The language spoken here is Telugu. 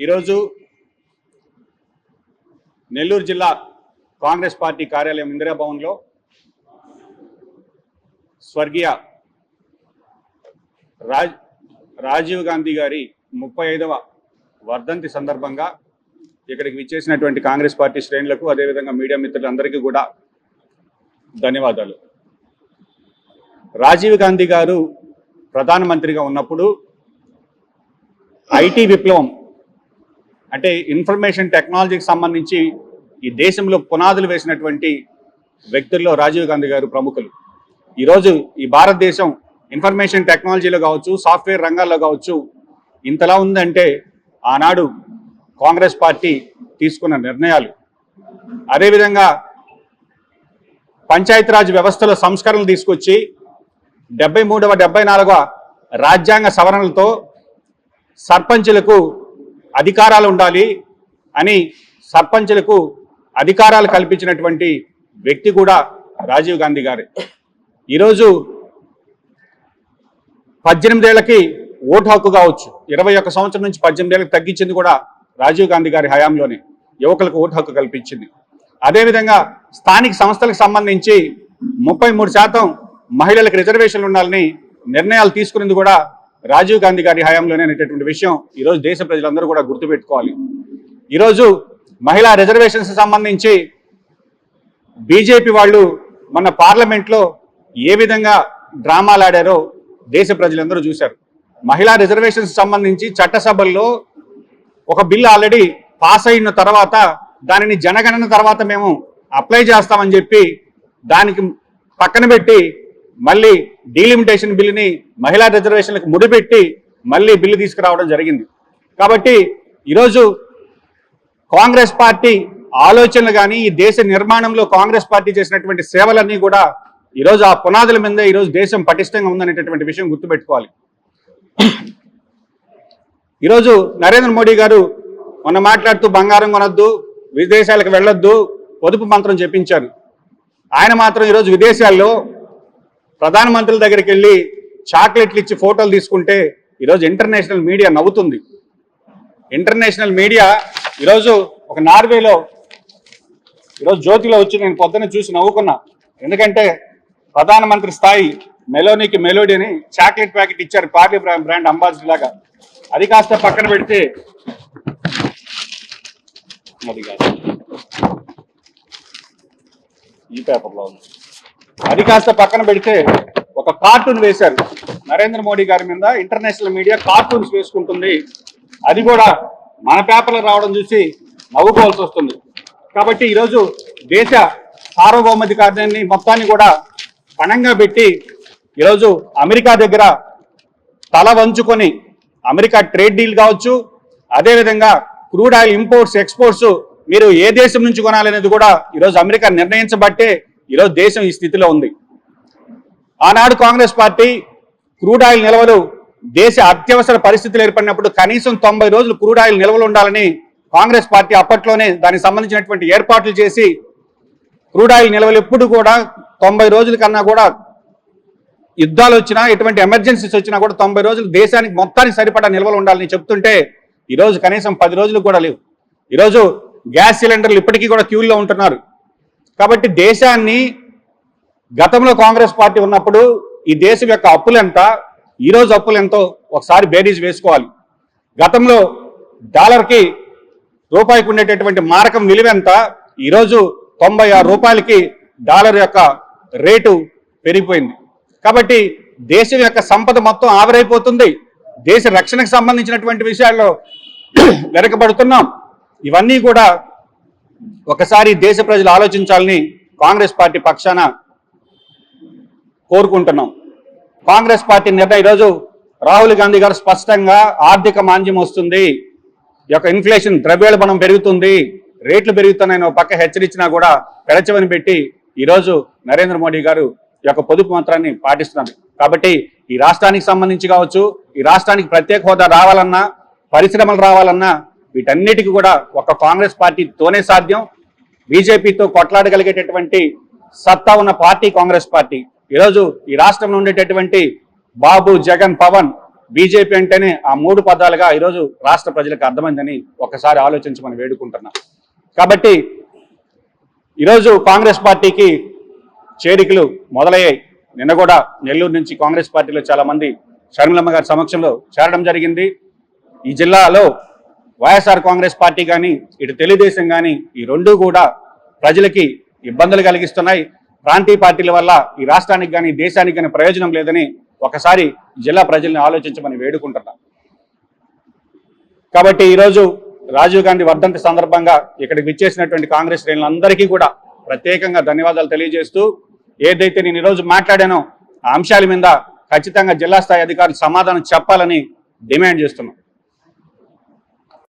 ఈరోజు నెల్లూరు జిల్లా కాంగ్రెస్ పార్టీ కార్యాలయం ఇందిరా భవన్లో స్వర్గీయ రాజీవ్ గాంధీ గారి 35వ వర్ధంతి సందర్భంగా ఇక్కడికి విచ్చేసినటువంటి కాంగ్రెస్ పార్టీ శ్రేణులకు అదేవిధంగా మీడియా మిత్రులందరికీ కూడా ధన్యవాదాలు. రాజీవ్ గాంధీ గారు ప్రధానమంత్రిగా ఉన్నప్పుడు ఐటీ విప్లవం అంటే ఇన్ఫర్మేషన్ టెక్నాలజీకి సంబంధించి ఈ దేశంలో పునాదులు వేసినటువంటి వ్యక్తుల్లో రాజీవ్ గాంధీ గారు ప్రముఖులు. ఈరోజు ఈ భారతదేశం ఇన్ఫర్మేషన్ టెక్నాలజీలో కావచ్చు, సాఫ్ట్వేర్ రంగాల్లో కావచ్చు ఇంతలా ఉందంటే ఆనాడు కాంగ్రెస్ పార్టీ తీసుకున్న నిర్ణయాలు. అదేవిధంగా పంచాయతీరాజ్ వ్యవస్థలో సంస్కరణలు తీసుకొచ్చి 73వ 74వ రాజ్యాంగ సవరణలతో సర్పంచులకు అధికారాలు ఉండాలి అని సర్పంచులకు అధికారాలు కల్పించినటువంటి వ్యక్తి కూడా రాజీవ్ గాంధీ గారే. ఈరోజు 18 ఏళ్లకి ఓటు హక్కు కావచ్చు, 21 సంవత్సరం నుంచి 18 ఏళ్ళకి తగ్గించింది కూడా రాజీవ్ గాంధీ గారి హయాంలోనే యువకులకు ఓటు హక్కు కల్పించింది. అదేవిధంగా స్థానిక సంస్థలకు సంబంధించి 33% మహిళలకు రిజర్వేషన్లు ఉండాలని నిర్ణయాలు తీసుకునేది కూడా రాజీవ్ గాంధీ గారి హయాంలోనే అనేటటువంటి విషయం ఈరోజు దేశ ప్రజలందరూ కూడా గుర్తుపెట్టుకోవాలి. ఈరోజు మహిళా రిజర్వేషన్స్ సంబంధించి బీజేపీ వాళ్ళు మన పార్లమెంట్లో ఏ విధంగా డ్రామాలు ఆడారో దేశ ప్రజలందరూ చూశారు. మహిళా రిజర్వేషన్స్ సంబంధించి చట్టసభల్లో ఒక బిల్లు ఆల్రెడీ పాస్ అయిన తర్వాత దానిని జనగణన తర్వాత మేము అప్లై చేస్తామని చెప్పి దానికి పక్కన పెట్టి మళ్ళీ డీలిమిటేషన్ బిల్లుని మహిళా రిజర్వేషన్లకు ముడిపెట్టి మళ్ళీ బిల్లు తీసుకురావడం జరిగింది. కాబట్టి ఈరోజు కాంగ్రెస్ పార్టీ ఆలోచనలు కానీ ఈ దేశ నిర్మాణంలో కాంగ్రెస్ పార్టీ చేసినటువంటి సేవలన్నీ కూడా ఈరోజు ఆ పునాదుల మీద ఈరోజు దేశం పటిష్టంగా ఉందనేటటువంటి విషయం గుర్తుపెట్టుకోవాలి. ఈరోజు నరేంద్ర మోడీ గారు మొన్న మాట్లాడుతూ బంగారం కొనొద్దు, విదేశాలకు వెళ్ళొద్దు, పొదుపు మంత్రం చెప్పించారు. ఆయన మాత్రం ఈరోజు విదేశాల్లో ప్రధానమంత్రుల దగ్గరికి వెళ్ళి చాక్లెట్లు ఇచ్చి ఫోటోలు తీసుకుంటే ఈరోజు ఇంటర్నేషనల్ మీడియా నవ్వుతుంది. ఇంటర్నేషనల్ మీడియా ఈరోజు ఒక నార్వేలో ఈరోజు జ్యోతిలో వచ్చి నేను పొద్దున్న చూసి నవ్వుకున్నా. ఎందుకంటే ప్రధానమంత్రి స్థాయి మెలోనీకి మెలోడీ అని చాక్లెట్ ప్యాకెట్ ఇచ్చారు పార్టీ బ్రాండ్ అంబాసిడర్ లాగా. అది కాస్త పక్కన పెడితే అది కాదు ఈ పేపర్లో ఉంది. అది కాస్త పక్కన పెడితే ఒక కార్టూన్ వేశారు నరేంద్ర మోడీ గారి మీద. ఇంటర్నేషనల్ మీడియా కార్టూన్స్ వేసుకుంటుంది. అది కూడా మన పేపర్లో రావడం చూసి నవ్వుకోవాల్సి వస్తుంది. కాబట్టి ఈరోజు దేశ సార్వభౌమాధికారాన్ని మొత్తాన్ని కూడా పణంగా పెట్టి ఈరోజు అమెరికా దగ్గర తల వంచుకొని అమెరికా ట్రేడ్ డీల్ కావచ్చు, అదేవిధంగా క్రూడ్ ఆయిల్ ఇంపోర్ట్స్ ఎక్స్పోర్ట్స్ మీరు ఏ దేశం నుంచి కొనాలనేది కూడా ఈరోజు అమెరికా నిర్ణయించబట్టే ఈరోజు దేశం ఈ స్థితిలో ఉంది. ఆనాడు కాంగ్రెస్ పార్టీ క్రూడ్ ఆయిల్ నిల్వలు దేశ అత్యవసర పరిస్థితులు ఏర్పడినప్పుడు కనీసం 90 రోజులు క్రూడ్ ఆయిల్ నిల్వలు ఉండాలని కాంగ్రెస్ పార్టీ అప్పట్లోనే దానికి సంబంధించినటువంటి ఏర్పాట్లు చేసి క్రూడ్ ఆయిల్ నిల్వలు ఎప్పుడు కూడా 90 రోజుల కన్నా కూడా యుద్ధాలు వచ్చినా ఎటువంటి ఎమర్జెన్సీస్ వచ్చినా కూడా 90 రోజులు దేశానికి మొత్తానికి సరిపడా నిల్వలు ఉండాలని చెప్తుంటే ఈరోజు కనీసం 10 రోజులు కూడా లేవు. ఈరోజు గ్యాస్ సిలిండర్లు ఇప్పటికీ కూడా క్యూల్లో ఉంటున్నారు. కాబట్టి దేశాన్ని గతంలో కాంగ్రెస్ పార్టీ ఉన్నప్పుడు ఈ దేశం యొక్క అప్పులు ఎంత, ఈరోజు అప్పులు ఎంతో ఒకసారి బేరీజ్ వేసుకోవాలి. గతంలో డాలర్కి రూపాయికి ఉండేటటువంటి మారకం విలువ ఎంత, ఈరోజు 96 రూపాయలకి డాలర్ యొక్క రేటు పెరిగిపోయింది. కాబట్టి దేశం యొక్క సంపద మొత్తం ఆవిరైపోతుంది. దేశ రక్షణకు సంబంధించినటువంటి విషయాల్లో వెనకబడుతున్నాం. ఇవన్నీ కూడా ఒకసారి దేశ ప్రజలు ఆలోచించాలని కాంగ్రెస్ పార్టీ పక్షాన కోరుకుంటున్నాం. కాంగ్రెస్ పార్టీ నిర్ణయం ఈరోజు రాహుల్ గాంధీ గారు స్పష్టంగా ఆర్థిక మాంద్యం వస్తుంది, ఈ యొక్క ఇన్ఫ్లేషన్ ద్రవ్యోల్బణం పెరుగుతుంది, రేట్లు పెరుగుతున్నాయని ఒక పక్క హెచ్చరించినా కూడా పెడచెవిని పెట్టి ఈరోజు నరేంద్ర మోడీ గారు ఈ యొక్క పొదుపు మంత్రాన్ని పాటిస్తున్నారు. కాబట్టి ఈ రాష్ట్రానికి సంబంధించి కావచ్చు, ఈ రాష్ట్రానికి ప్రత్యేక హోదా రావాలన్నా, పరిశ్రమలు రావాలన్నా వీటన్నిటికీ కూడా ఒక కాంగ్రెస్ పార్టీతోనే సాధ్యం. బీజేపీతో కొట్లాడగలిగేటటువంటి సత్తా ఉన్న పార్టీ కాంగ్రెస్ పార్టీ. ఈరోజు ఈ రాష్ట్రంలో ఉండేటటువంటి బాబు, జగన్, పవన్ బీజేపీ అంటేనే ఆ 3 పదాలుగా ఈరోజు రాష్ట్ర ప్రజలకు అర్థమైందని ఒకసారి ఆలోచించమని వేడుకుంటున్నాం. కాబట్టి ఈరోజు కాంగ్రెస్ పార్టీకి చేరికలు మొదలయ్యాయి. నిన్న కూడా నెల్లూరు నుంచి కాంగ్రెస్ పార్టీలో చాలా మంది షర్మిలమ్మ గారి సమక్షంలో చేరడం జరిగింది. ఈ జిల్లాలో వైఎస్ఆర్ కాంగ్రెస్ పార్టీ కానీ ఇటు తెలుగుదేశం కానీ ఈ రెండూ కూడా ప్రజలకి ఇబ్బందులు కలిగిస్తున్నాయి. ప్రాంతీయ పార్టీల వల్ల ఈ రాష్ట్రానికి కానీ దేశానికి కానీ ప్రయోజనం లేదని ఒకసారి జిల్లా ప్రజల్ని ఆలోచించమని వేడుకుంటున్నాం. కాబట్టి ఈరోజు రాజీవ్ గాంధీ వర్ధంతి సందర్భంగా ఇక్కడికి విచ్చేసినటువంటి కాంగ్రెస్ శ్రేణులందరికీ కూడా ప్రత్యేకంగా ధన్యవాదాలు తెలియజేస్తూ, ఏదైతే నేను ఈరోజు మాట్లాడానో ఆ అంశాల మీద ఖచ్చితంగా జిల్లా స్థాయి అధికారులు సమాధానం చెప్పాలని డిమాండ్ చేస్తున్నాం.